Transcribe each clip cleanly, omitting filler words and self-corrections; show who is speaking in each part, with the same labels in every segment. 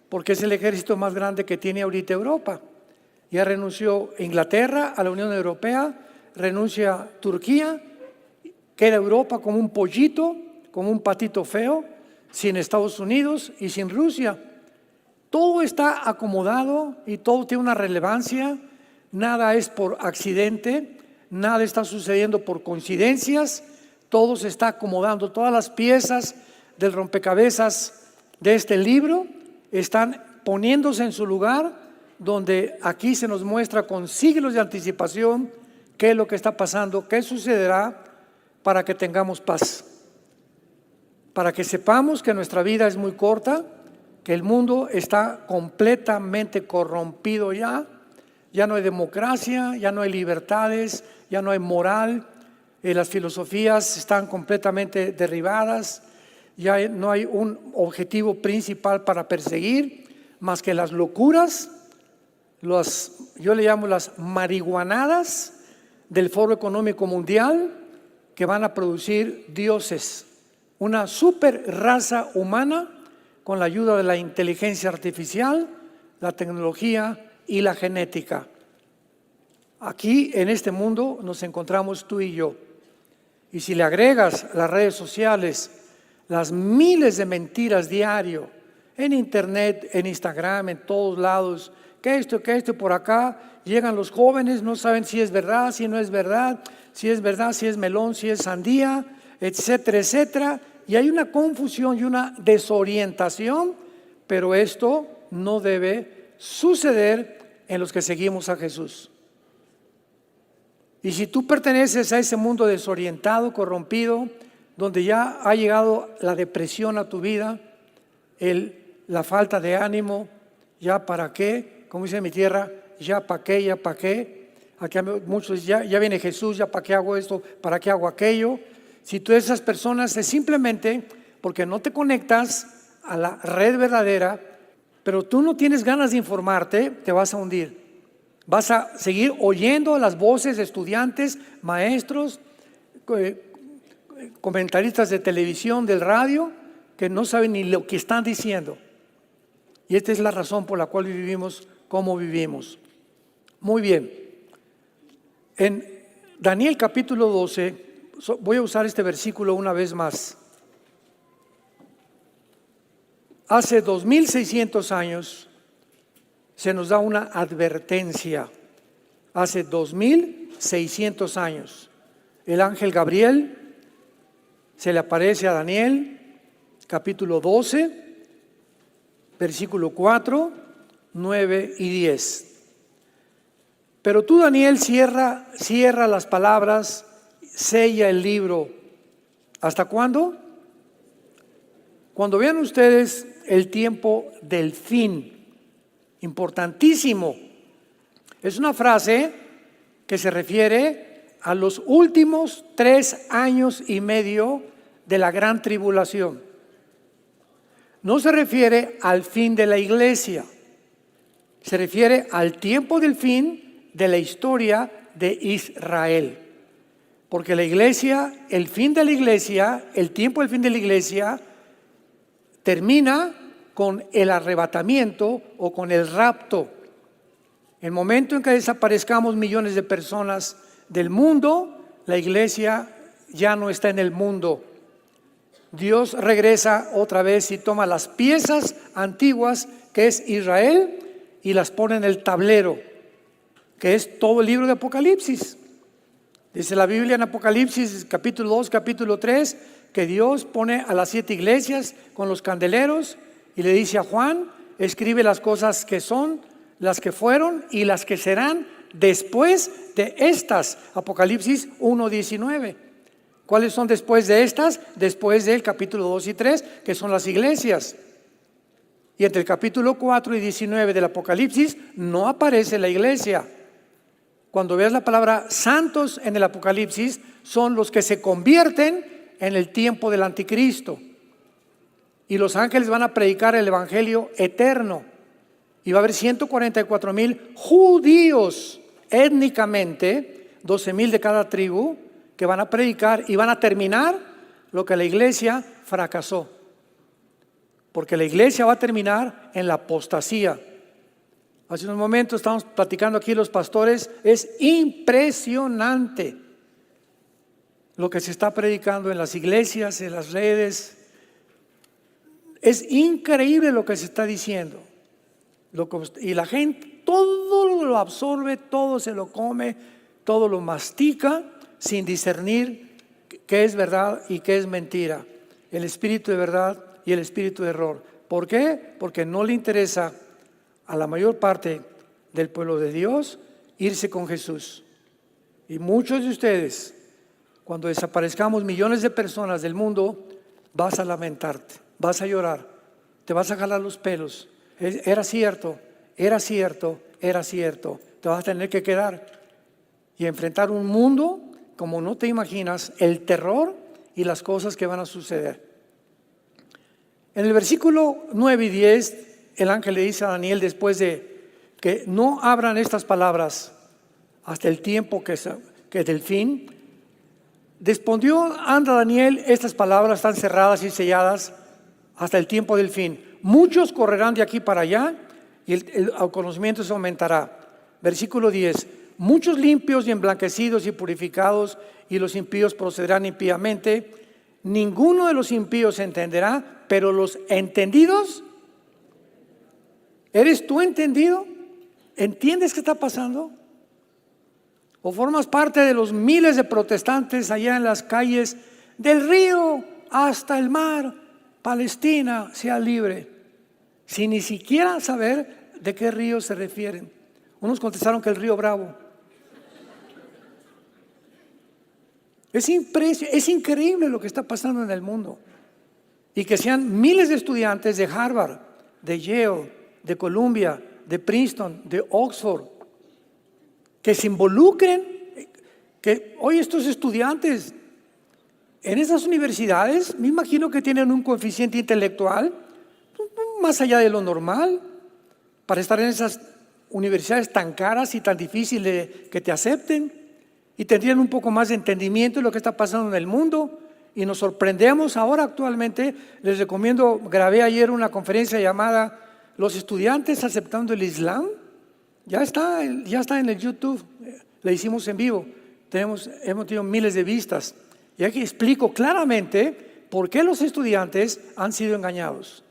Speaker 1: porque es el ejército más grande que tiene ahorita Europa. Ya renunció Inglaterra a la Unión Europea, renuncia Turquía, queda Europa como un pollito, como un patito feo, sin Estados Unidos y sin Rusia. Todo está acomodado y todo tiene una relevancia, nada es por accidente, nada está sucediendo por coincidencias, todo se está acomodando, todas las piezas del rompecabezas de este libro están poniéndose en su lugar, donde aquí se nos muestra con siglos de anticipación qué es lo que está pasando, qué sucederá, para que tengamos paz, para que sepamos que nuestra vida es muy corta, que el mundo está completamente corrompido ya no hay democracia, ya no hay libertades, ya no hay moral, las filosofías están completamente derribadas, ya no hay un objetivo principal para perseguir más que las locuras, yo le llamo las marihuanadas del Foro Económico Mundial, que van a producir dioses, una super raza humana con la ayuda de la inteligencia artificial, la tecnología y la genética. Aquí en este mundo nos encontramos tú y yo. Y si le agregas las redes sociales, las miles de mentiras diario, en internet, en Instagram, en todos lados, que esto, por acá, llegan los jóvenes, no saben si es verdad, si no es verdad, si es melón, si es sandía, etcétera, etcétera. Y hay una confusión y una desorientación, pero esto no debe suceder en los que seguimos a Jesús. Y si tú perteneces a ese mundo desorientado, corrompido, donde ya ha llegado la depresión a tu vida, la falta de ánimo, ya para qué, como dice mi tierra, ya para qué. Aquí muchos ya viene Jesús, ya para qué hago esto, para qué hago aquello. Si tú eres esas personas es simplemente porque no te conectas a la red verdadera, pero tú no tienes ganas de informarte, te vas a hundir. Vas a seguir oyendo las voces de estudiantes, maestros, comentaristas de televisión, del radio, que no saben ni lo que están diciendo. Y esta es la razón por la cual vivimos como vivimos. Muy bien. En Daniel capítulo 12, voy a usar este versículo una vez más. Hace 2600 años se nos da una advertencia. Hace 2600 años, el ángel Gabriel se le aparece a Daniel, capítulo 12, versículo 4, 9 y 10. Pero tú, Daniel, cierra las palabras, sella el libro. ¿Hasta cuándo? Cuando vean ustedes el tiempo del fin. Importantísimo. Es una frase que se refiere a los últimos 3 años y medio de la gran tribulación. No se refiere al fin de la iglesia, se refiere al tiempo del fin de la historia de Israel. Porque la iglesia, el fin de la iglesia, el tiempo del fin de la iglesia termina con el arrebatamiento o con el rapto. El momento en que desaparezcamos millones de personas del mundo, la iglesia ya no está en el mundo. Dios regresa otra vez y toma las piezas antiguas que es Israel y las pone en el tablero, que es todo el libro de Apocalipsis. Dice la Biblia en Apocalipsis capítulo 2, capítulo 3, que Dios pone a las 7 iglesias con los candeleros y le dice a Juan, escribe las cosas que son, las que fueron y las que serán después de estas. Apocalipsis 1:19. ¿Cuáles son después de estas? Después del capítulo 2 y 3, que son las iglesias. Y entre el capítulo 4 y 19 del Apocalipsis no aparece la iglesia. Cuando veas la palabra santos en el Apocalipsis, son los que se convierten en el tiempo del anticristo. Y los ángeles van a predicar el evangelio eterno. Y va a haber 144,000 judíos étnicamente, 12,000 de cada tribu, que van a predicar y van a terminar lo que la iglesia fracasó. porque la iglesia va a terminar en la apostasía. Hace unos momentos estamos platicando aquí los pastores, es impresionante lo que se está predicando en las iglesias, en las redes. Es increíble lo que se está diciendo. Y la gente todo lo absorbe, todo se lo come, todo lo mastica sin discernir qué es verdad y qué es mentira. El espíritu de verdad y el espíritu de error. ¿Por qué? Porque no le interesa a la mayor parte del pueblo de Dios irse con Jesús. Y muchos de ustedes, cuando desaparezcamos millones de personas del mundo, vas a lamentarte, vas a llorar, te vas a jalar los pelos. Era cierto, era cierto, era cierto. Te vas a tener que quedar y enfrentar un mundo como no te imaginas, el terror y las cosas que van a suceder. En el versículo 9 y 10, el ángel le dice a Daniel, después de que no abran estas palabras hasta el tiempo que es del fin, respondió anda Daniel, estas palabras están cerradas y selladas hasta el tiempo del fin. Muchos correrán de aquí para allá y el conocimiento se aumentará. Versículo 10, muchos limpios y emblanquecidos y purificados, y los impíos procederán impíamente. Ninguno de los impíos entenderá, pero los entendidos, ¿eres tú entendido? ¿Entiendes qué está pasando? ¿O formas parte de los miles de protestantes allá en las calles del río hasta el mar? Palestina sea libre, sin ni siquiera saber de qué río se refieren. Unos contestaron que el río Bravo. Es increíble lo que está pasando en el mundo. Y que sean miles de estudiantes de Harvard, de Yale, de Columbia, de Princeton, de Oxford, que se involucren, que hoy estos estudiantes en esas universidades, me imagino que tienen un coeficiente intelectual más allá de lo normal para estar en esas universidades tan caras y tan difíciles que te acepten, y tendrían un poco más de entendimiento de lo que está pasando en el mundo. Y nos sorprendemos ahora actualmente. Les recomiendo, grabé ayer una conferencia llamada Los estudiantes aceptando el Islam. Ya está en el YouTube, la hicimos en vivo, hemos tenido miles de vistas. Y aquí explico claramente por qué los estudiantes han sido engañados.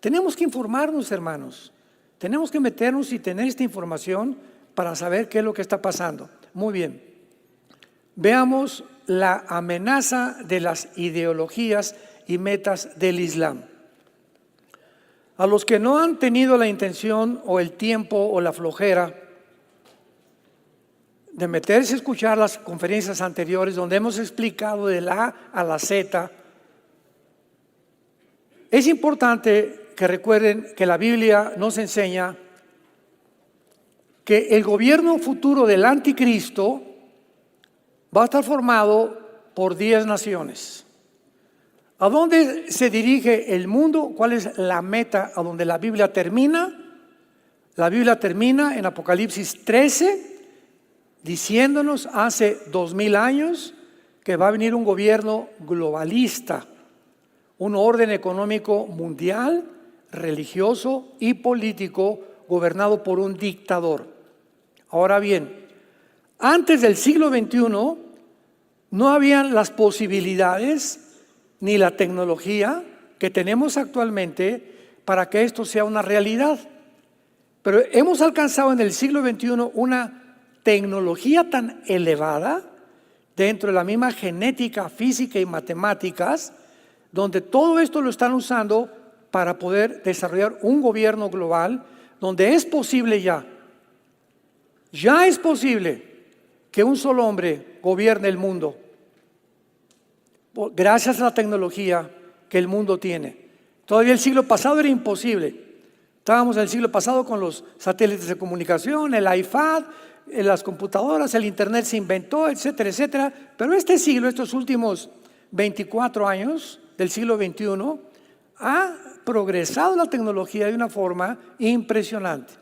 Speaker 1: Tenemos que informarnos, hermanos. Tenemos que meternos y tener esta información para saber qué es lo que está pasando. Muy bien. Veamos la amenaza de las ideologías y metas del Islam. A los que no han tenido la intención o el tiempo o la flojera de meterse a escuchar las conferencias anteriores donde hemos explicado de la A a la Z, es importante que recuerden que la Biblia nos enseña que el gobierno futuro del anticristo va a estar formado por 10 naciones. ¿A dónde se dirige el mundo? ¿Cuál es la meta a donde la Biblia termina? La Biblia termina en Apocalipsis 13, diciéndonos hace 2000 años que va a venir un gobierno globalista, un orden económico mundial, religioso y político gobernado por un dictador. Ahora bien, antes del siglo XXI no habían las posibilidades ni la tecnología que tenemos actualmente para que esto sea una realidad. Pero hemos alcanzado en el siglo XXI una tecnología tan elevada dentro de la misma genética, física y matemáticas, donde todo esto lo están usando para poder desarrollar un gobierno global donde es posible ya es posible que un solo hombre gobierne el mundo gracias a la tecnología que el mundo tiene. Todavía el siglo pasado era imposible. Estábamos en el siglo pasado con los satélites de comunicación, el iPad, las computadoras, el internet se inventó, etcétera, etcétera. Pero este siglo, estos últimos 24 años del siglo XXI, ha progresado la tecnología de una forma impresionante.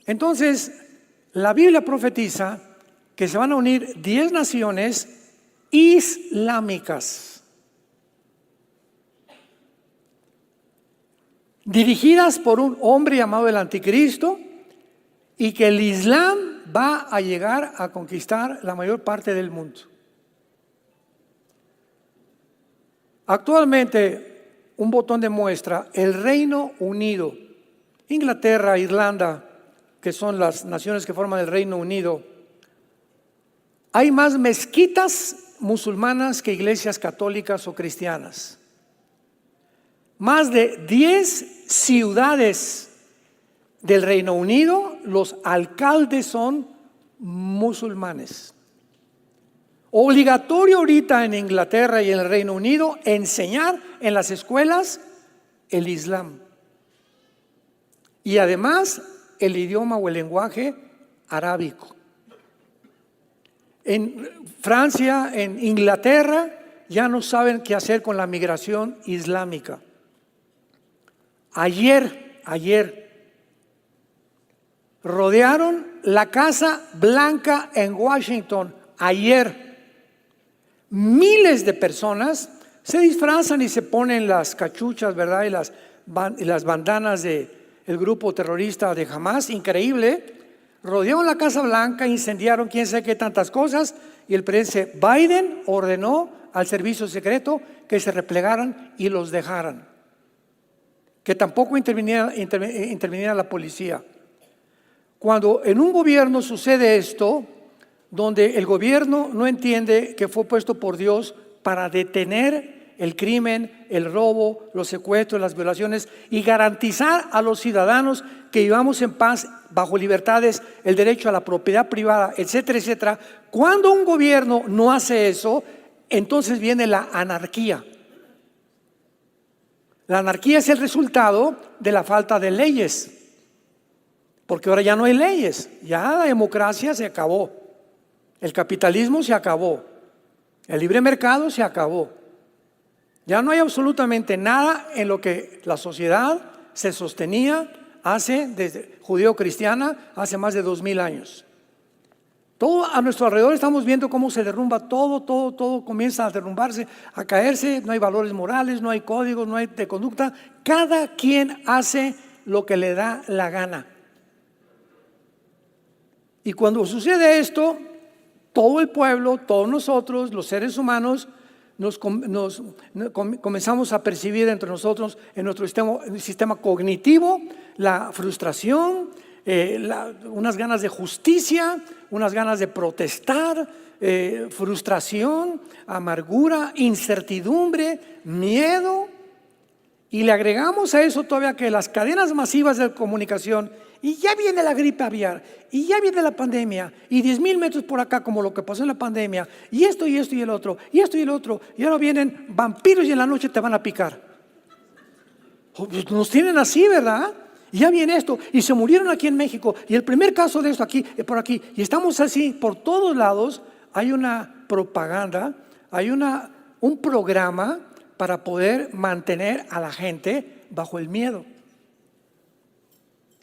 Speaker 1: Entonces, la Biblia profetiza que se van a unir 10 naciones islámicas. dirigidas por un hombre llamado el Anticristo, y que el Islam va a llegar a conquistar la mayor parte del mundo. Actualmente, un botón de muestra, el Reino Unido, Inglaterra, Irlanda, que son las naciones que forman el Reino Unido, hay más mezquitas musulmanas que iglesias católicas o cristianas. Más de 10 ciudades del Reino Unido, los alcaldes son musulmanes. Obligatorio ahorita en Inglaterra y en el Reino Unido enseñar en las escuelas el Islam. Y además el idioma o el lenguaje arábico. En Francia, en Inglaterra, ya no saben qué hacer con la migración islámica. Ayer, rodearon la Casa Blanca en Washington. Ayer, miles de personas se disfrazan y se ponen las cachuchas, ¿verdad? Y las bandanas del grupo terrorista de Hamas, increíble. Rodearon la Casa Blanca, incendiaron quién sabe qué tantas cosas, y el presidente Biden ordenó al servicio secreto que se replegaran y los dejaran, que tampoco interviniera la policía. Cuando en un gobierno sucede esto, donde el gobierno no entiende que fue puesto por Dios para detener el crimen, el robo, los secuestros, las violaciones y garantizar a los ciudadanos que vivamos en paz, bajo libertades, el derecho a la propiedad privada, etcétera, etcétera. Cuando un gobierno no hace eso, entonces viene la anarquía. La anarquía es el resultado de la falta de leyes, porque ahora ya no hay leyes, ya la democracia se acabó, el capitalismo se acabó, el libre mercado se acabó. Ya no hay absolutamente nada en lo que la sociedad se sostenía desde judeo-cristiana hace más de 2000 años. Todo a nuestro alrededor estamos viendo cómo se derrumba todo comienza a derrumbarse, a caerse, no hay valores morales, no hay códigos, no hay de conducta. Cada quien hace lo que le da la gana. Y cuando sucede esto, todo el pueblo, todos nosotros, los seres humanos, comenzamos a percibir entre nosotros, en nuestro sistema cognitivo, la frustración, unas ganas de justicia, unas ganas de protestar, frustración, amargura, incertidumbre, miedo. Y le agregamos a eso todavía que las cadenas masivas de comunicación, y ya viene la gripe aviar, y ya viene la pandemia, y 10,000 metros por acá, como lo que pasó en la pandemia, y esto y el otro, y esto y el otro, y ahora vienen vampiros y en la noche te van a picar. Nos tienen así, ¿verdad? Y ya viene esto, y se murieron aquí en México, y el primer caso de esto aquí, por aquí, y estamos así, por todos lados. Hay una propaganda, hay un programa para poder mantener a la gente bajo el miedo,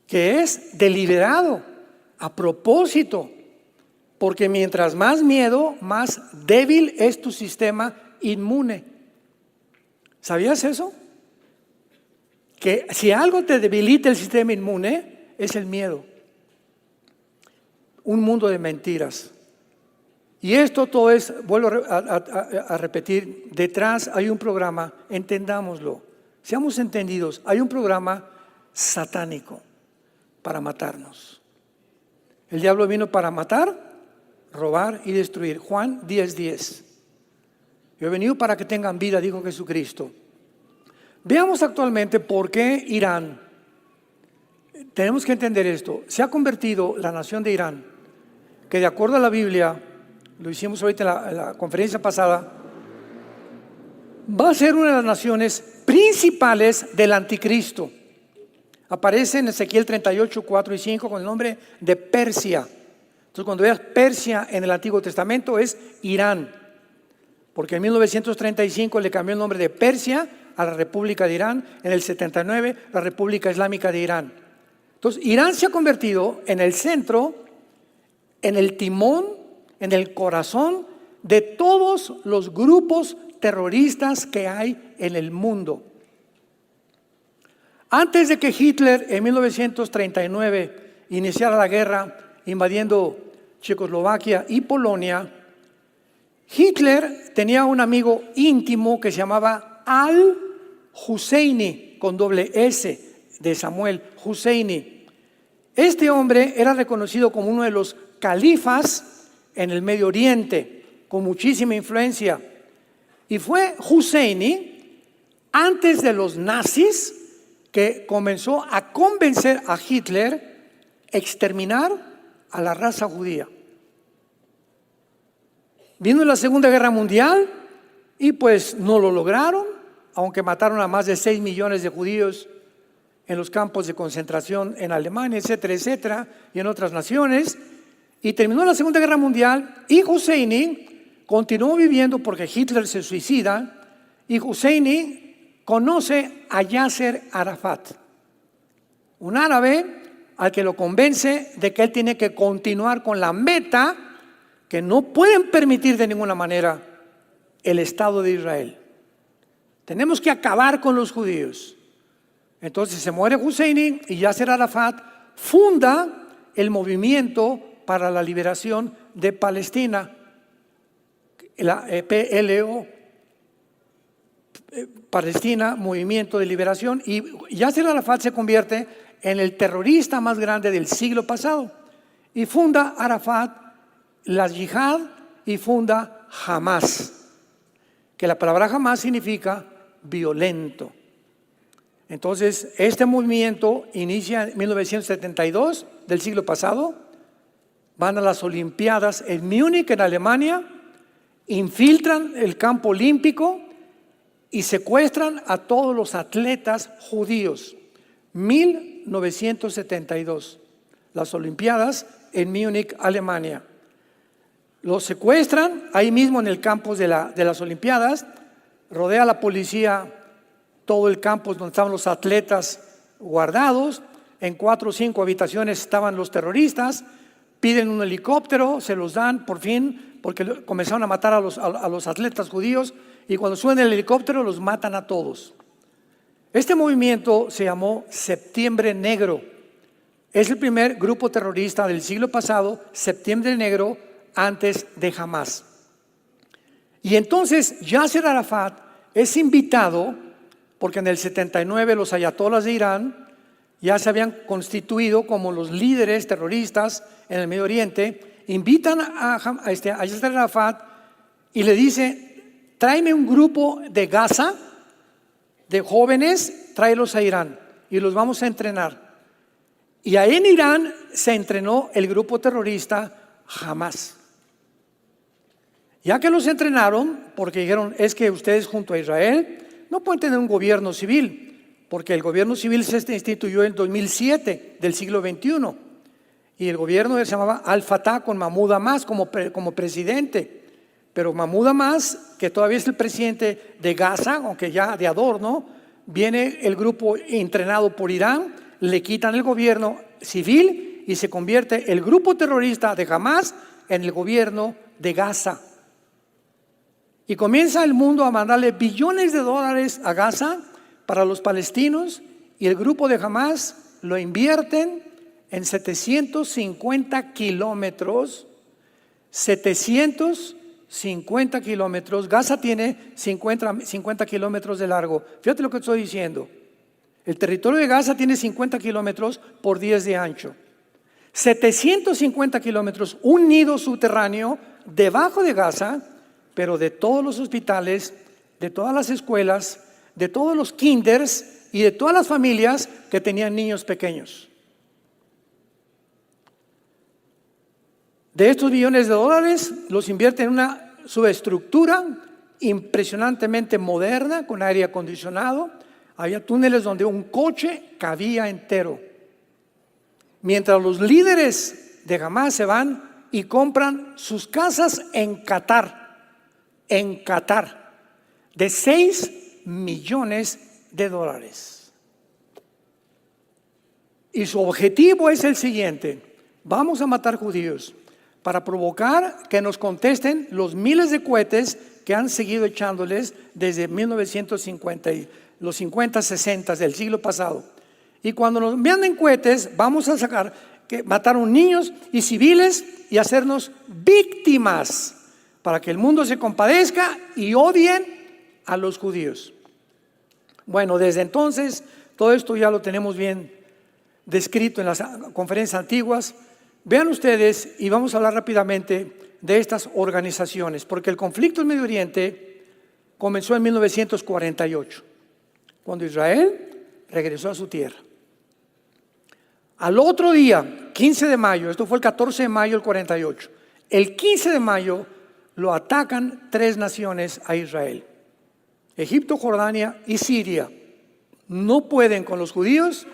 Speaker 1: que es deliberado, a propósito, porque mientras más miedo, más débil es tu sistema inmune. ¿Sabías eso? Que si algo te debilita el sistema inmune, es el miedo. Un mundo de mentiras. Y esto todo es, vuelvo a repetir, detrás hay un programa, entendámoslo, seamos entendidos, hay un programa satánico para matarnos. El diablo vino para matar, robar y destruir. Juan 10:10. Yo he venido para que tengan vida, dijo Jesucristo. Veamos actualmente por qué Irán. Tenemos que entender esto. Se ha convertido la nación de Irán, que de acuerdo a la Biblia, lo hicimos ahorita en la conferencia pasada, va a ser una de las naciones principales del anticristo. Aparece en Ezequiel 38, 4 y 5 con el nombre de Persia. Entonces cuando veas Persia en el Antiguo Testamento es Irán, porque en 1935 le cambió el nombre de Persia a la República de Irán, en el 79 la República Islámica de Irán. Entonces Irán se ha convertido en el centro, en el timón, en el corazón de todos los grupos terroristas que hay en el mundo. Antes de que Hitler en 1939 iniciara la guerra invadiendo Checoslovaquia y Polonia, Hitler tenía un amigo íntimo que se llamaba Al-Husseini, con doble S, de Samuel Husseini. Este hombre era reconocido como uno de los califas en el Medio Oriente, con muchísima influencia. Y fue Husseini, antes de los nazis, que comenzó a convencer a Hitler a exterminar a la raza judía. Vino la Segunda Guerra Mundial y pues no lo lograron, aunque mataron a más de 6 millones de judíos en los campos de concentración en Alemania, etcétera, etcétera, y en otras naciones. Y terminó la Segunda Guerra Mundial y Husseini continuó viviendo porque Hitler se suicida, y Husseini conoce a Yasser Arafat, un árabe al que lo convence de que él tiene que continuar con la meta que no pueden permitir de ninguna manera el Estado de Israel. Tenemos que acabar con los judíos. Entonces se muere Husseini y Yasser Arafat funda el movimiento para la liberación de Palestina, la PLO, Palestina, Movimiento de Liberación, y Yasser Arafat se convierte en el terrorista más grande del siglo pasado y funda Arafat la yihad y funda Hamas, que la palabra Hamas significa violento. Entonces este movimiento inicia en 1972 del siglo pasado, van a las Olimpiadas en Múnich, en Alemania, infiltran el campo olímpico y secuestran a todos los atletas judíos. 1972, las Olimpiadas en Múnich, Alemania. Los secuestran ahí mismo en el campus de las Olimpiadas, rodea la policía todo el campus donde estaban los atletas guardados, en 4 o 5 habitaciones estaban los terroristas, piden un helicóptero, se los dan por fin, porque comenzaron a matar a los atletas judíos, y cuando suben el helicóptero los matan a todos. Este movimiento se llamó Septiembre Negro. Es el primer grupo terrorista del siglo pasado, Septiembre Negro, antes de Hamas. Y entonces Yasser Arafat es invitado, porque en el 79 los ayatolás de Irán ya se habían constituido como los líderes terroristas en el Medio Oriente, invitan a Yasser Arafat y le dice: tráeme un grupo de Gaza, de jóvenes, tráelos a Irán y los vamos a entrenar. Y ahí en Irán se entrenó el grupo terrorista Hamas. Ya que los entrenaron, porque dijeron: es que ustedes junto a Israel no pueden tener un gobierno civil, porque el gobierno civil se instituyó en 2007 del siglo XXI, y el gobierno se llamaba Al-Fatah con Mahmoud Abbas como presidente. Pero Mahmoud Abbas, que todavía es el presidente de Gaza, aunque ya de adorno, viene el grupo entrenado por Irán, le quitan el gobierno civil y se convierte el grupo terrorista de Hamas en el gobierno de Gaza. Y comienza el mundo a mandarle billones de dólares a Gaza para los palestinos, y el grupo de Hamas lo invierten en 750 kilómetros. 750 kilómetros. Gaza tiene 50 kilómetros de largo. Fíjate lo que estoy diciendo. El territorio de Gaza tiene 50 kilómetros por 10 de ancho. 750 kilómetros, un nido subterráneo debajo de Gaza, pero de todos los hospitales, de todas las escuelas, de todos los kinders y de todas las familias que tenían niños pequeños. De estos billones de dólares los invierte en una subestructura impresionantemente moderna, con aire acondicionado. Había túneles donde un coche cabía entero. Mientras los líderes de Hamas se van y compran sus casas en Qatar, de 6 millones de dólares. Y su objetivo es el siguiente: vamos a matar judíos para provocar que nos contesten los miles de cohetes que han seguido echándoles desde 1950, los 50, 60 del siglo pasado. Y cuando nos envían en cohetes, vamos a sacar que mataron niños y civiles y hacernos víctimas para que el mundo se compadezca y odien a los judíos. Bueno, desde entonces todo esto ya lo tenemos bien descrito en las conferencias antiguas. Vean ustedes, y vamos a hablar rápidamente de estas organizaciones, porque el conflicto en Medio Oriente comenzó en 1948, cuando Israel regresó a su tierra. Al otro día, 15 de mayo, esto fue el 14 de mayo del 48, el 15 de mayo lo atacan 3 naciones a Israel: Egipto, Jordania y Siria. No pueden con los judíos,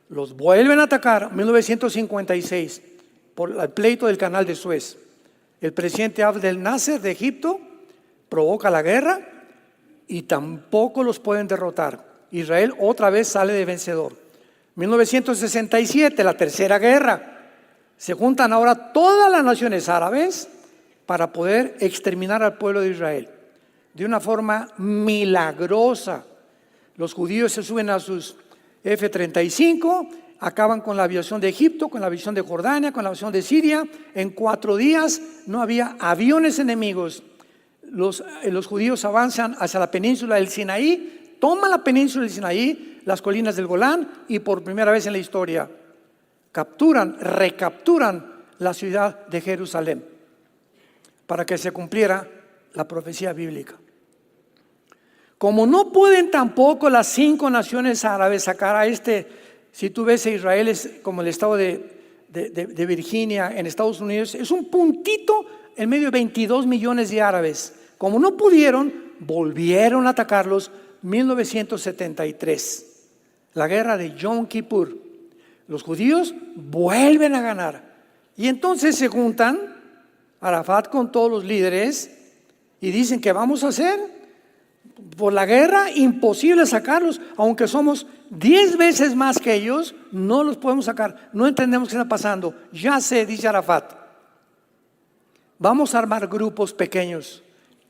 Speaker 1: los vuelven a atacar en 1956 por el pleito del canal de Suez. El presidente Abdel Nasser de Egipto provoca la guerra y tampoco los pueden derrotar. Israel otra vez sale de vencedor. 1967, la tercera guerra. Se juntan ahora todas las naciones árabes para poder exterminar al pueblo de Israel de una forma milagrosa. Los judíos se suben a sus F-35, acaban con la aviación de Egipto, con la aviación de Jordania, con la aviación de Siria. En 4 días no había aviones enemigos. Los judíos avanzan hacia la península del Sinaí, toman la península del Sinaí, las colinas del Golán, y por primera vez en la historia recapturan la ciudad de Jerusalén para que se cumpliera la profecía bíblica. Como no pueden tampoco las 5 naciones árabes sacar a si tú ves a Israel es como el estado de Virginia en Estados Unidos, es un puntito en medio de 22 millones de árabes. Como no pudieron, volvieron a atacarlos. 1973, la guerra de Yom Kippur. Los judíos vuelven a ganar. Y entonces se juntan Arafat con todos los líderes y dicen: ¿qué vamos a hacer? Por la guerra, imposible sacarlos, aunque somos 10 veces más que ellos, no los podemos sacar. No entendemos qué está pasando. Ya sé, dice Arafat, vamos a armar grupos pequeños,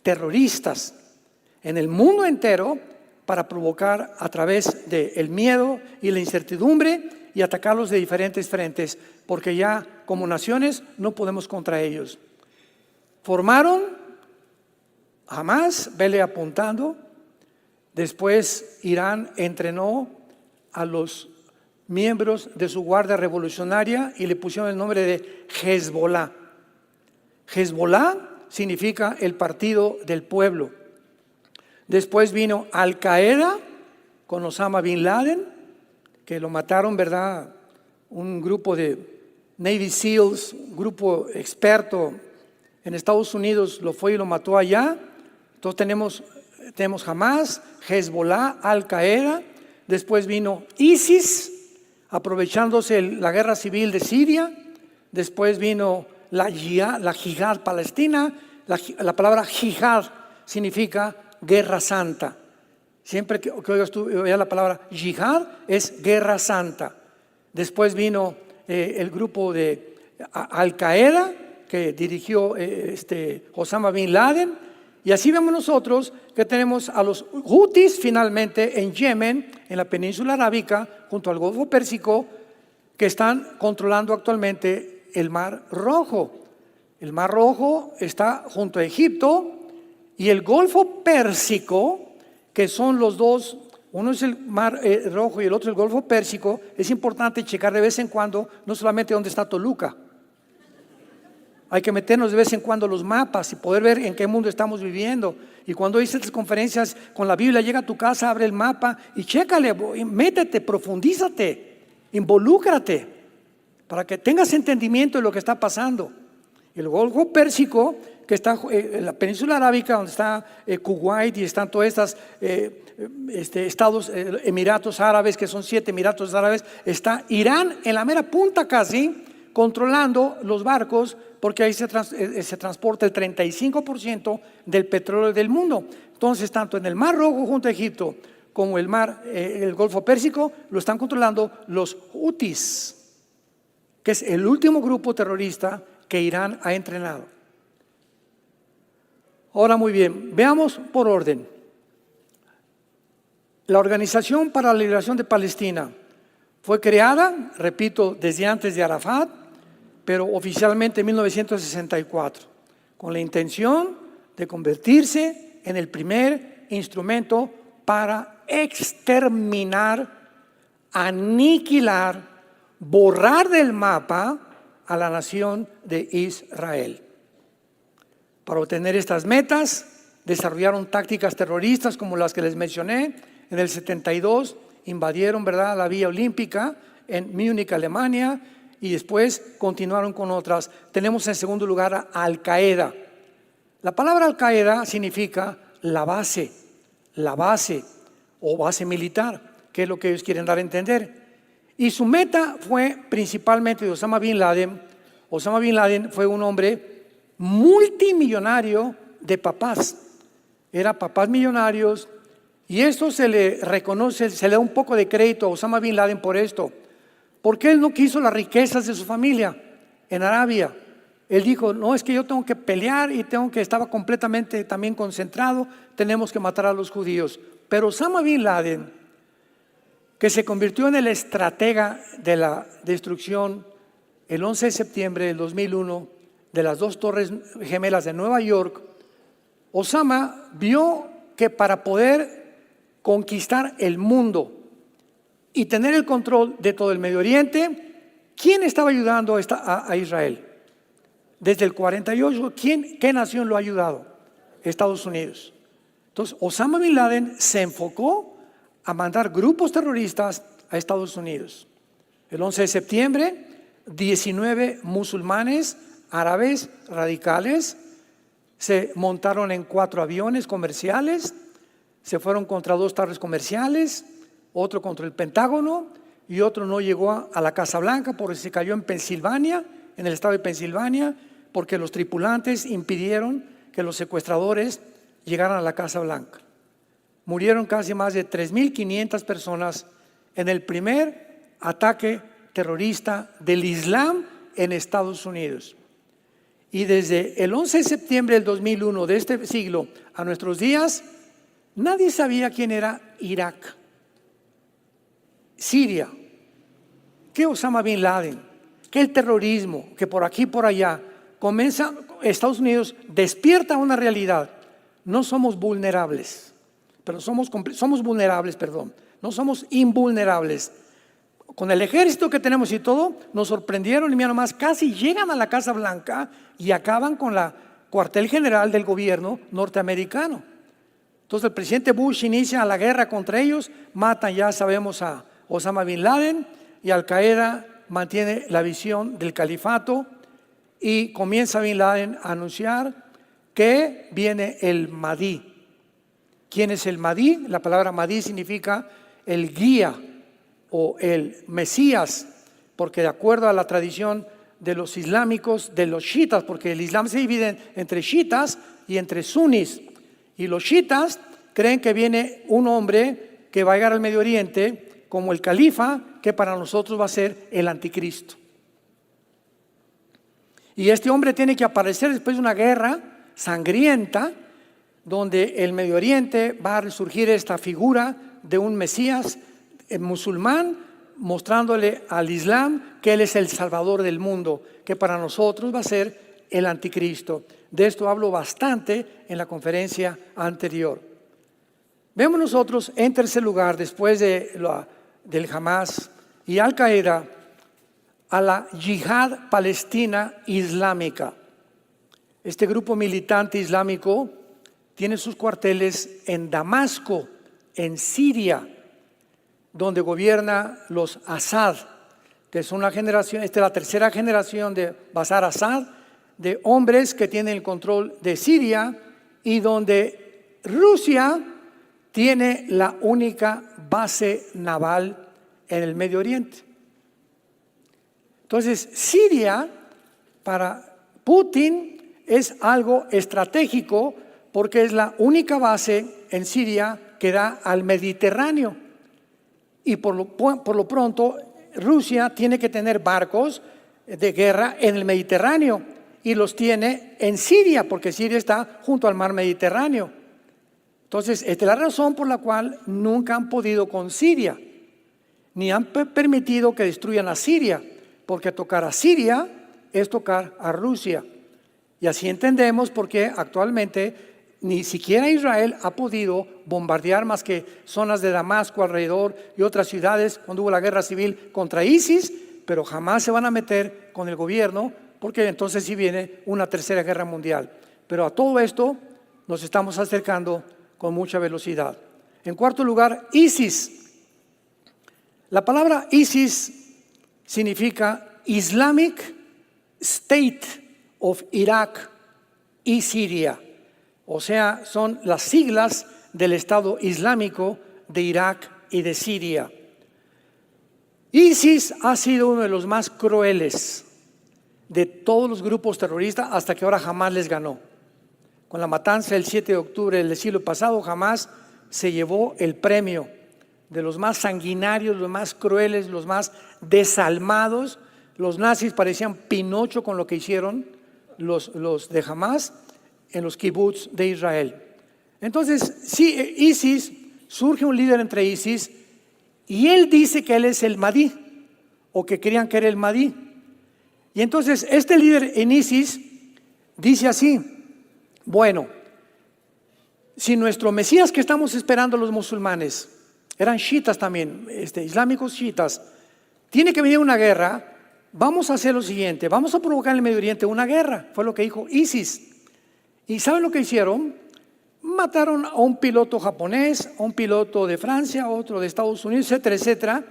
Speaker 1: terroristas, en el mundo entero para provocar a través del miedo y la incertidumbre y atacarlos de diferentes frentes, porque ya como naciones no podemos contra ellos. Formaron Hamas, vele apuntando. Después Irán entrenó a los miembros de su guardia revolucionaria y le pusieron el nombre de Hezbollah. Hezbollah significa el partido del pueblo. Después vino Al Qaeda con Osama Bin Laden, que lo mataron, ¿verdad? Un grupo de Navy SEALs, un grupo experto en Estados Unidos lo fue y lo mató allá. Entonces tenemos Hamas, Hezbollah, Al Qaeda. Después vino ISIS, aprovechándose la guerra civil de Siria. Después vino la Jihad palestina. La palabra Jihad significa guerra santa. Siempre que oigas tú la palabra Jihad es guerra santa. Después vino el grupo de Al Qaeda que dirigió Osama Bin Laden. Y así vemos nosotros que tenemos a los Houthis finalmente en Yemen, en la península arábica, junto al Golfo Pérsico, que están controlando actualmente el Mar Rojo. El Mar Rojo está junto a Egipto y el Golfo Pérsico, que son los dos, uno es el Mar Rojo y el otro el Golfo Pérsico. Es importante checar de vez en cuando, no solamente dónde está Toluca. Hay que meternos de vez en cuando los mapas y poder ver en qué mundo estamos viviendo. Y cuando hice estas conferencias con la Biblia, llega a tu casa, abre el mapa y chécale, métete, profundízate, involúcrate, para que tengas entendimiento de lo que está pasando. El Golfo Pérsico, que está en la península arábica, donde está Kuwait y están todas estas estados, Emiratos Árabes, que son 7 Emiratos Árabes, está Irán en la mera punta casi, controlando los barcos, porque ahí se transporta el 35% del petróleo del mundo. Entonces, tanto en el Mar Rojo junto a Egipto como el Golfo Pérsico lo están controlando los Houthis, que es el último grupo terrorista que Irán ha entrenado. Ahora, muy bien, veamos por orden. La Organización para la Liberación de Palestina Fue creada, repito, desde antes de Arafat, pero oficialmente en 1964, con la intención de convertirse en el primer instrumento para exterminar, aniquilar, borrar del mapa a la nación de Israel. Para obtener estas metas, desarrollaron tácticas terroristas como las que les mencioné. En el 72 invadieron, ¿verdad?, la Vía Olímpica en Múnich, Alemania, y después continuaron con otras. Tenemos en segundo lugar a Al-Qaeda. La palabra Al-Qaeda significa la base o base militar, que es lo que ellos quieren dar a entender. Y su meta fue principalmente de Osama Bin Laden. Osama Bin Laden fue un hombre multimillonario de papás. Era papás millonarios, y esto se le reconoce, se le da un poco de crédito a Osama Bin Laden por esto, porque él no quiso las riquezas de su familia en Arabia. Él dijo, no, es que yo tengo que pelear y estaba completamente también concentrado, tenemos que matar a los judíos. Pero Osama Bin Laden, que se convirtió en el estratega de la destrucción el 11 de septiembre del 2001 de las dos torres gemelas de Nueva York, Osama vio que para poder conquistar el mundo y tener el control de todo el Medio Oriente, ¿quién estaba ayudando a Israel? Desde el 48, ¿qué nación lo ha ayudado? Estados Unidos. Entonces, Osama Bin Laden se enfocó a mandar grupos terroristas a Estados Unidos. El 11 de septiembre, 19 musulmanes árabes radicales se montaron en 4 aviones comerciales, se fueron contra 2 torres comerciales, otro contra el Pentágono y otro no llegó a la Casa Blanca porque se cayó en Pensilvania, en el estado de Pensilvania, porque los tripulantes impidieron que los secuestradores llegaran a la Casa Blanca. Murieron casi más de 3.500 personas en el primer ataque terrorista del Islam en Estados Unidos. Y desde el 11 de septiembre del 2001 de este siglo a nuestros días, nadie sabía quién era Irak, Siria, que Osama Bin Laden, que el terrorismo, que por aquí y por allá. Comienza, Estados Unidos despierta una realidad. No somos vulnerables, pero somos vulnerables, no somos invulnerables. Con el ejército que tenemos y todo, nos sorprendieron y mira nomás, casi llegan a la Casa Blanca y acaban con la cuartel general del gobierno norteamericano. Entonces el presidente Bush inicia la guerra contra ellos, matan, ya sabemos, a Osama Bin Laden, y Al-Qaeda mantiene la visión del califato y comienza Bin Laden a anunciar que viene el Mahdi. ¿Quién es el Mahdi? La palabra Mahdi significa el guía o el Mesías, porque de acuerdo a la tradición de los islámicos, de los chiitas, porque el Islam se divide entre chiitas y entre sunis, y los chiitas creen que viene un hombre que va a llegar al Medio Oriente como el califa, que para nosotros va a ser el anticristo. Y este hombre tiene que aparecer después de una guerra sangrienta, donde el Medio Oriente va a resurgir esta figura de un Mesías musulmán, mostrándole al Islam que él es el salvador del mundo, que para nosotros va a ser el anticristo. De esto hablo bastante en la anterior. Vemos nosotros en tercer lugar, después del Hamas y Al-Qaeda, a la Yihad Palestina Islámica. Este grupo militante islámico tiene sus cuarteles en Damasco, en Siria, donde gobierna los Assad, que es una generación, esta es la tercera generación de Bashar Assad, de hombres que tienen el control de Siria y donde Rusia tiene la única base naval en el Medio Oriente. Entonces, Siria para Putin es algo estratégico porque es la única base en Siria que da al Mediterráneo. Y por lo pronto, Rusia tiene que tener barcos de guerra en el Mediterráneo y los tiene en Siria, porque Siria está junto al mar Mediterráneo. Entonces, esta es la razón por la cual nunca han podido con Siria, ni han permitido que destruyan a Siria, porque tocar a Siria es tocar a Rusia. Y así entendemos por qué actualmente ni siquiera Israel ha podido bombardear más que zonas de Damasco alrededor y otras ciudades cuando hubo la guerra civil contra ISIS, pero jamás se van a meter con el gobierno, porque entonces sí viene una tercera guerra mundial. Pero a todo esto nos estamos acercando con mucha velocidad. En cuarto lugar, ISIS. La palabra ISIS significa Islamic State of Iraq y Siria. O sea, son las siglas del Estado Islámico de Irak y de Siria. ISIS ha sido uno de los más crueles de todos los grupos terroristas hasta que ahora Hamás les ganó. Con la matanza del 7 de octubre del siglo pasado, Hamás se llevó el premio de los más sanguinarios, los más crueles, los más desalmados. Los nazis parecían Pinocho con lo que hicieron los de Hamás en los kibbutz de Israel. Entonces, sí, ISIS, surge un líder entre ISIS y él dice que él es el Mahdi, o que creían que era el Mahdi. Y entonces este líder en ISIS dice así: bueno, si nuestro Mesías que estamos esperando los musulmanes, eran chiitas también, islámicos chiitas, tiene que venir una guerra, vamos a hacer lo siguiente, vamos a provocar en el Medio Oriente una guerra. Fue lo que dijo ISIS. ¿Y saben lo que hicieron? Mataron a un piloto japonés, a un piloto de Francia, a otro de Estados Unidos, etcétera, etcétera,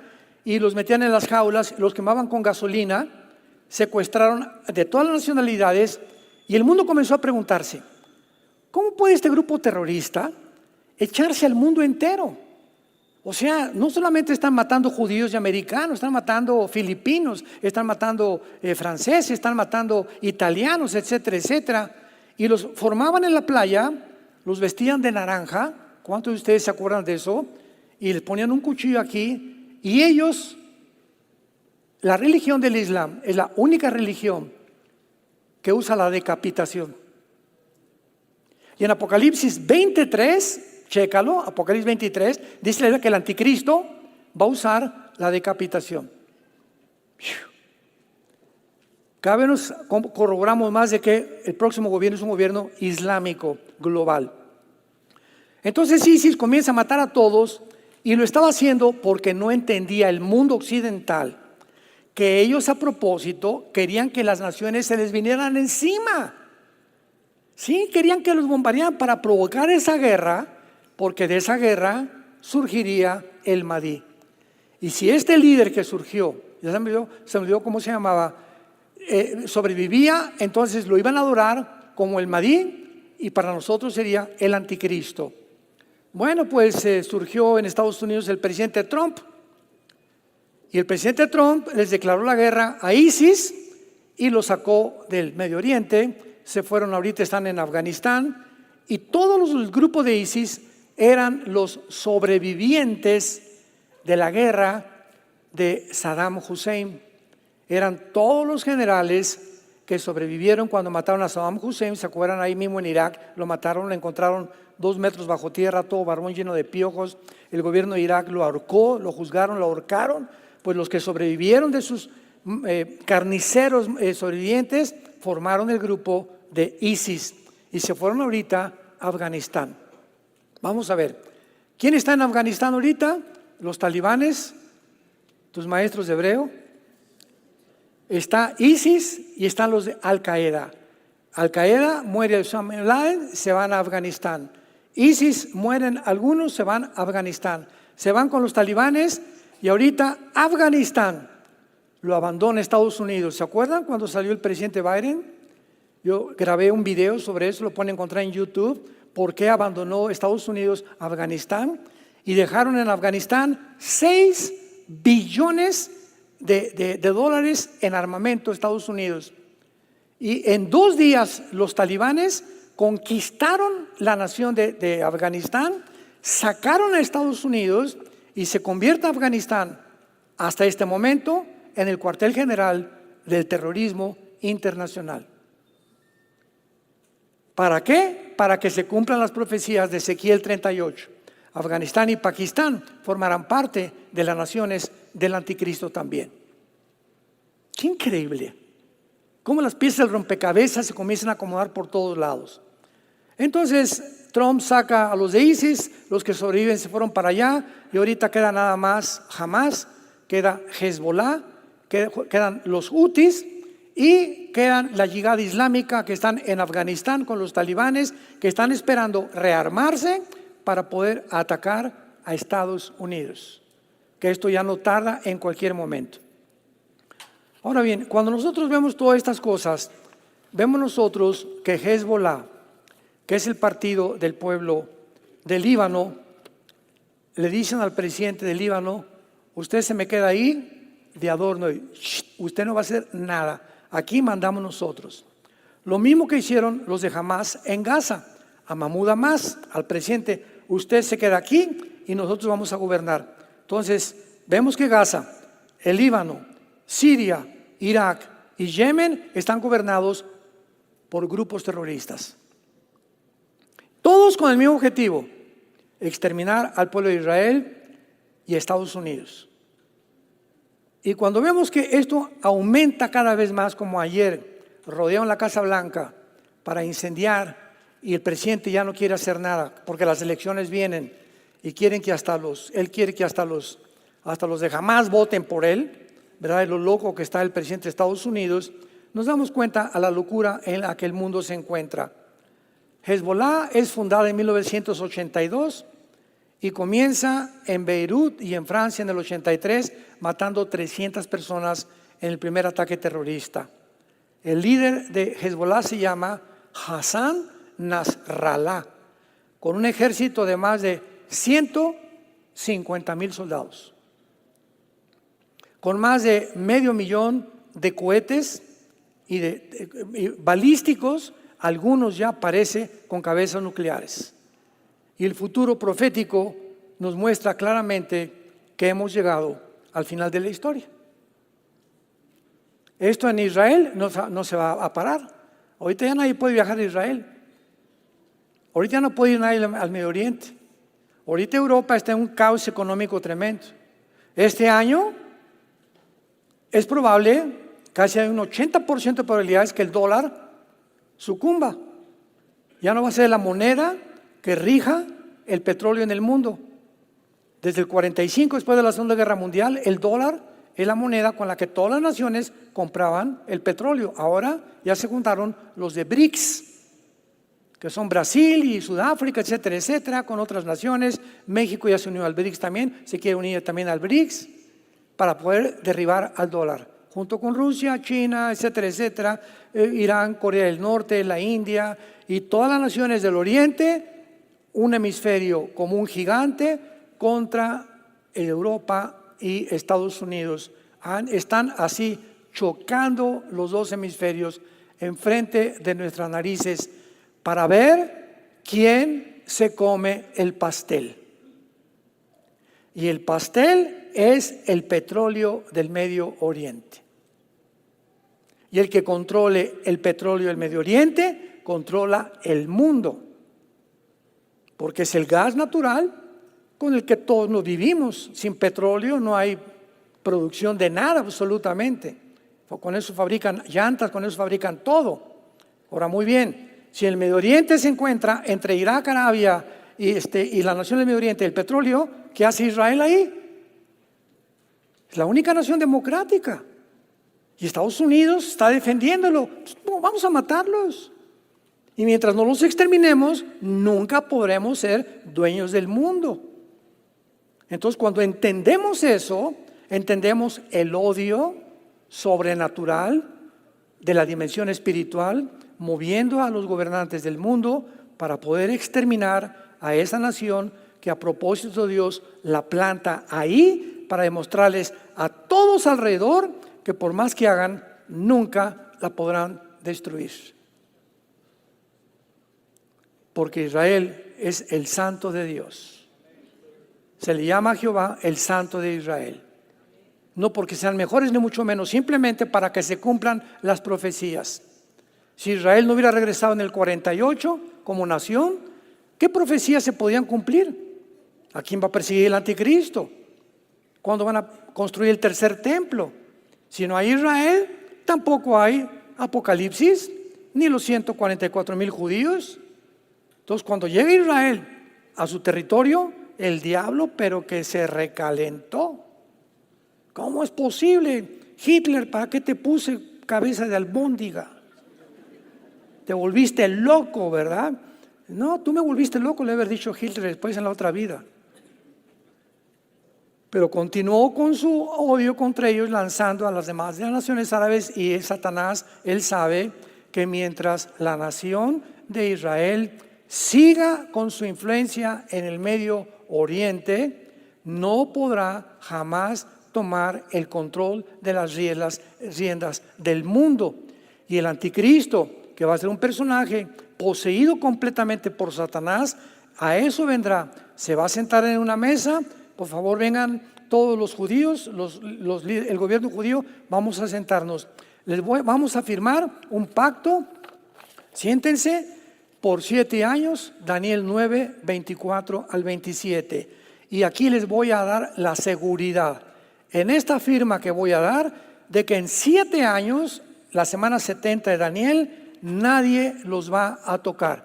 Speaker 1: y los metían en las jaulas, los quemaban con gasolina, secuestraron de todas las nacionalidades, y el mundo comenzó a preguntarse: ¿cómo puede este grupo terrorista echarse al mundo entero? O sea, no solamente están matando judíos y americanos, están matando filipinos, están matando franceses, están matando italianos, etcétera, etcétera. Y los formaban en la playa, los vestían de naranja. ¿Cuántos de ustedes se acuerdan de eso? Y les ponían un cuchillo aquí. Y ellos, la religión del Islam es la única religión que usa la decapitación. Y en Apocalipsis 23, chécalo, Apocalipsis 23, dice que el anticristo va a usar la decapitación. Cada vez nos corroboramos más de que el próximo gobierno es un gobierno islámico global. Entonces ISIS comienza a matar a todos, y lo estaba haciendo porque no entendía el mundo occidental que ellos a propósito querían que las naciones se les vinieran encima. Sí, querían que los bombardearan para provocar esa guerra, porque de esa guerra surgiría el Mahdi. Y si este líder que surgió, ya se me olvidó cómo se llamaba, sobrevivía, entonces lo iban a adorar como el Mahdi, y para nosotros sería el anticristo. Bueno, pues surgió en Estados Unidos el presidente Trump, y el presidente Trump les declaró la guerra a ISIS y lo sacó del Medio Oriente. Se fueron, ahorita están en Afganistán, y todos los grupos de ISIS eran los sobrevivientes de la guerra de Saddam Hussein. Eran todos los generales que sobrevivieron cuando mataron a Saddam Hussein. ¿Se acuerdan? Ahí mismo en Irak lo mataron, lo encontraron 2 metros bajo tierra, todo barbón lleno de piojos. El gobierno de Irak lo ahorcó, lo juzgaron, lo ahorcaron. Pues los que sobrevivieron de sus carniceros sobrevivientes formaron el grupo de ISIS y se fueron ahorita a Afganistán. Vamos a ver, ¿quién está en Afganistán ahorita? Los talibanes, tus maestros de hebreo. Está ISIS y están los de Al-Qaeda. Al-Qaeda muere Osama bin Laden, se van a Afganistán. ISIS mueren algunos, se van a Afganistán. Se van con los talibanes y ahorita Afganistán lo abandona Estados Unidos. ¿Se acuerdan cuando salió el presidente Biden? Yo grabé un video sobre eso, lo pueden encontrar en YouTube. ¿Por qué abandonó Estados Unidos Afganistán? Y dejaron en Afganistán 6 billones de dólares en armamento Estados Unidos. Y en 2 días los talibanes conquistaron la nación de Afganistán, sacaron a Estados Unidos y se convierte Afganistán hasta este momento en el cuartel general del terrorismo internacional. ¿Para qué? Para que se cumplan las profecías de Ezequiel 38. Afganistán y Pakistán formarán parte de las naciones del anticristo también. Qué increíble. Cómo las piezas del rompecabezas se comienzan a acomodar por todos lados. Entonces Trump saca a los de ISIS, los que sobreviven se fueron para allá y ahorita queda nada más Hamas, queda Hezbollah, quedan los Houthis y quedan la Yihad Islámica que están en Afganistán con los talibanes que están esperando rearmarse para poder atacar a Estados Unidos, que esto ya no tarda en cualquier momento. Ahora bien, cuando nosotros vemos todas estas cosas, vemos nosotros que Hezbollah, que es el partido del pueblo del Líbano, le dicen al presidente del Líbano: usted se me queda ahí de adorno, y usted no va a hacer nada, aquí mandamos nosotros. Lo mismo que hicieron los de Hamas en Gaza, a Mahmoud Abbas, al presidente: usted se queda aquí y nosotros vamos a gobernar. Entonces vemos que Gaza, el Líbano, Siria, Irak y Yemen están gobernados por grupos terroristas. Todos con el mismo objetivo: exterminar al pueblo de Israel y a Estados Unidos. Y cuando vemos que esto aumenta cada vez más, como ayer rodearon la Casa Blanca para incendiar y el presidente ya no quiere hacer nada porque las elecciones vienen y quieren que él quiere que hasta los de Hamas voten por él, ¿verdad? De lo loco que está el presidente de Estados Unidos, nos damos cuenta a la locura en la que el mundo se encuentra. Hezbollah es fundada en 1982 y comienza en Beirut y en Francia en el 83, matando 300 personas en el primer ataque terrorista. El líder de Hezbollah se llama Hassan Nasrallah, con un ejército de más de 150,000 soldados, con más de 500,000 de cohetes y balísticos, algunos ya parece con cabezas nucleares. Y el futuro profético nos muestra claramente que hemos llegado al final de la historia. Esto en Israel no se va a parar. Ahorita ya nadie puede viajar a Israel. Ahorita ya no puede ir nadie al Medio Oriente. Ahorita Europa está en un caos económico tremendo. Este año es probable, casi hay un 80% de probabilidades que el dólar sucumba. Ya no va a ser la moneda que rija el petróleo en el mundo. Desde el 45, después de la Segunda Guerra Mundial, el dólar es la moneda con la que todas las naciones compraban el petróleo. Ahora ya se juntaron los de BRICS, que son Brasil y Sudáfrica, etcétera, etcétera, con otras naciones. México ya se unió al BRICS también, se quiere unir también al BRICS para poder derribar al dólar, junto con Rusia, China, etcétera, etcétera, Irán, Corea del Norte, la India y todas las naciones del Oriente, un hemisferio como un gigante contra Europa y Estados Unidos. Están así chocando los dos hemisferios enfrente de nuestras narices para ver quién se come el pastel. Y el pastel es el petróleo del Medio Oriente. Y el que controle el petróleo del Medio Oriente controla el mundo, porque es el gas natural con el que todos nos vivimos. Sin petróleo no hay producción de nada absolutamente. Con eso fabrican llantas, con eso fabrican todo. Ahora, muy bien, si el Medio Oriente se encuentra entre Irak, Arabia y la nación del Medio Oriente, el petróleo, ¿qué hace Israel ahí? Es la única nación democrática. Y Estados Unidos está defendiéndolo. Vamos a matarlos. Y mientras no los exterminemos, nunca podremos ser dueños del mundo. Entonces, cuando entendemos eso, entendemos el odio sobrenatural de la dimensión espiritual, moviendo a los gobernantes del mundo para poder exterminar a esa nación que a propósito de Dios la planta ahí para demostrarles a todos alrededor que por más que hagan, nunca la podrán destruir. Porque Israel es el santo de Dios. Se le llama a Jehová el santo de Israel. No porque sean mejores ni mucho menos, simplemente para que se cumplan las profecías. Si Israel no hubiera regresado en el 48 como nación, ¿qué profecías se podían cumplir? ¿A quién va a perseguir el anticristo? ¿Cuándo van a construir el tercer templo? Si no hay Israel, tampoco hay Apocalipsis, ni los 144,000 judíos. Entonces, cuando llega Israel a su territorio, el diablo, pero que se recalentó. ¿Cómo es posible? Hitler, ¿para qué te puse cabeza de albóndiga? Te volviste loco, ¿verdad? No, tú me volviste loco, le haber dicho Hitler después en la otra vida. Pero continuó con su odio contra ellos, lanzando a las demás naciones árabes, y Satanás, él sabe que mientras la nación de Israel siga con su influencia en el Medio Oriente, no podrá jamás tomar el control de las riendas del mundo. Y el anticristo, que va a ser un personaje poseído completamente por Satanás, a eso vendrá. Se va a sentar en una mesa. Por favor, vengan todos los judíos, el gobierno judío, vamos a sentarnos. Vamos a firmar un pacto. Siéntense por 7 años, Daniel 9, 24 al 27. Y aquí les voy a dar la seguridad, en esta firma que voy a dar, de que en 7 años, la semana 70 de Daniel, nadie los va a tocar.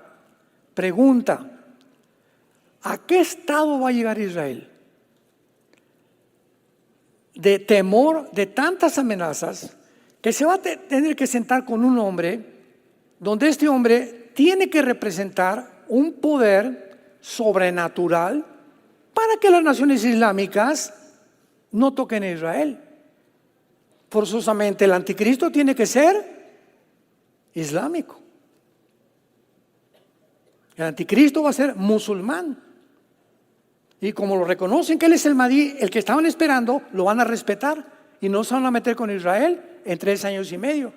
Speaker 1: Pregunta: ¿a qué estado va a llegar Israel? De temor de tantas amenazas, que se va a tener que sentar con un hombre, donde este hombre tiene que representar un poder sobrenatural para que las naciones islámicas no toquen a Israel. Forzosamente el anticristo tiene que ser islámico. El anticristo va a ser musulmán. Y como lo reconocen que él es el Mahdi, el que estaban esperando, lo van a respetar y no se van a meter con Israel en 3 años y medio.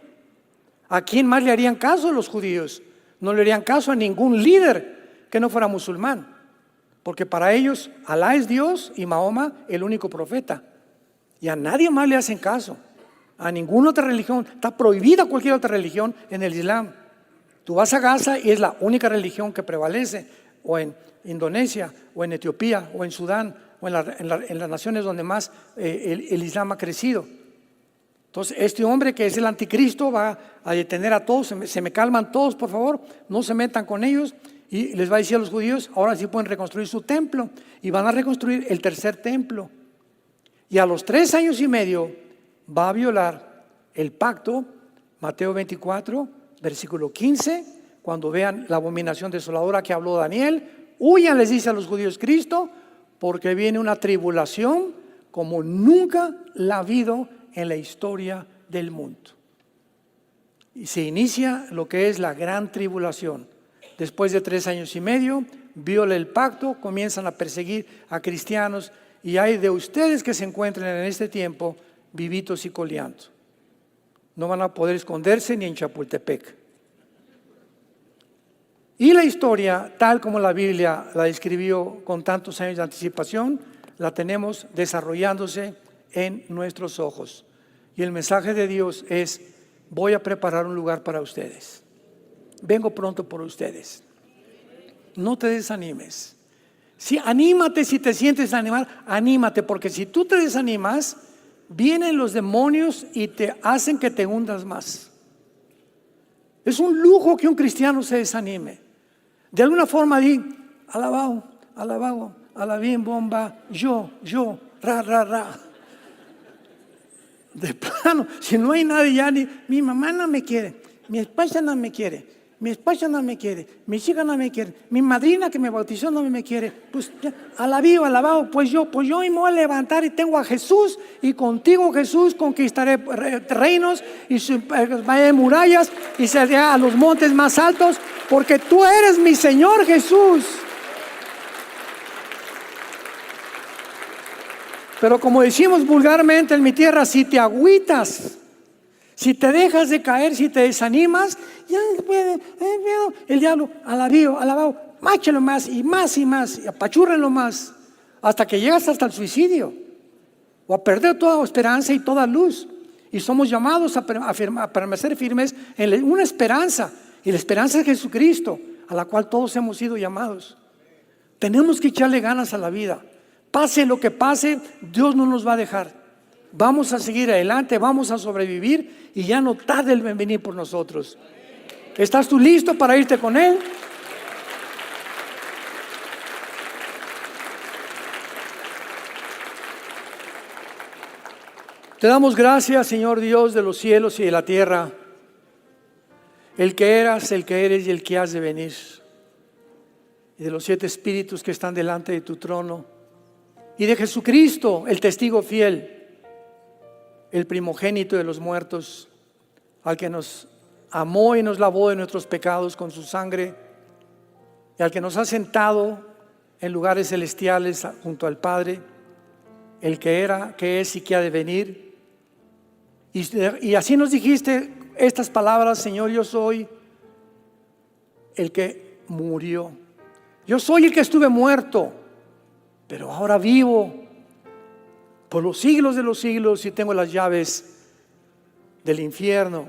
Speaker 1: ¿A quién más le harían caso los judíos? No le harían caso a ningún líder que no fuera musulmán, porque para ellos Alá es Dios y Mahoma el único profeta, y a nadie más le hacen caso, a ninguna otra religión. Está prohibida cualquier otra religión en el Islam. Tú vas a Gaza y es la única religión que prevalece, o en Indonesia, o en Etiopía, o en Sudán, o en las naciones donde más el Islam ha crecido. Entonces, este hombre que es el anticristo va a detener a todos. Se me calman todos, por favor, no se metan con ellos. Y les va a decir a los judíos: ahora sí pueden reconstruir su templo, y van a reconstruir el tercer templo. Y a los 3 años y medio va a violar el pacto. Mateo 24, versículo 15, cuando vean la abominación desoladora que habló Daniel: huyan, les dice a los judíos Cristo, porque viene una tribulación como nunca la ha habido en la historia del mundo. Y se inicia lo que es la gran tribulación. Después de 3 años y medio, viola el pacto, comienzan a perseguir a cristianos, y hay de ustedes que se encuentren en este tiempo vivitos y coleando. No van a poder esconderse ni en Chapultepec. Y la historia, tal como la Biblia la describió con tantos años de anticipación, la tenemos desarrollándose en nuestros ojos. Y el mensaje de Dios es: voy a preparar un lugar para ustedes. Vengo pronto por ustedes. No te desanimes. Sí, anímate. Si te sientes animar, anímate, porque si tú te desanimas, vienen los demonios y te hacen que te hundas más. Es un lujo que un cristiano se desanime. De alguna forma di: alabado, alabado, alabín, bomba, yo, ra. De plano, si no hay nadie ya, ni mi mamá no me quiere, mi esposa no me quiere, mi esposa no me quiere, mis hijas no me quieren, mi madrina que me bautizó no me quiere, pues ya, alabado, pues yo me voy a levantar y tengo a Jesús, y contigo, Jesús, conquistaré reinos y murallas, y seré a los montes más altos, porque tú eres mi Señor Jesús. Pero como decimos vulgarmente en mi tierra, si te agüitas, si te dejas de caer, si te desanimas, ya el diablo, alabado, máchelo más y más, y apachúrrenlo más, hasta que llegas hasta el suicidio, o a perder toda esperanza y toda luz. Y somos llamados a permanecer firmes en una esperanza, y la esperanza es Jesucristo, a la cual todos hemos sido llamados. Tenemos que echarle ganas a la vida. Pase lo que pase, Dios no nos va a dejar. Vamos a seguir adelante, vamos a sobrevivir y ya no tarde el venir por nosotros. ¿Estás tú listo para irte con Él? Te damos gracias, Señor Dios de los cielos y de la tierra, el que eras, el que eres y el que has de venir, y de los 7 espíritus que están delante de tu trono, y de Jesucristo, el testigo fiel, el primogénito de los muertos, al que nos amó y nos lavó de nuestros pecados con su sangre, y al que nos ha sentado en lugares celestiales junto al Padre, el que era, que es y que ha de venir. Y así nos dijiste estas palabras: Señor, yo soy el que murió, yo soy el que estuve muerto, pero ahora vivo por los siglos de los siglos y tengo las llaves del infierno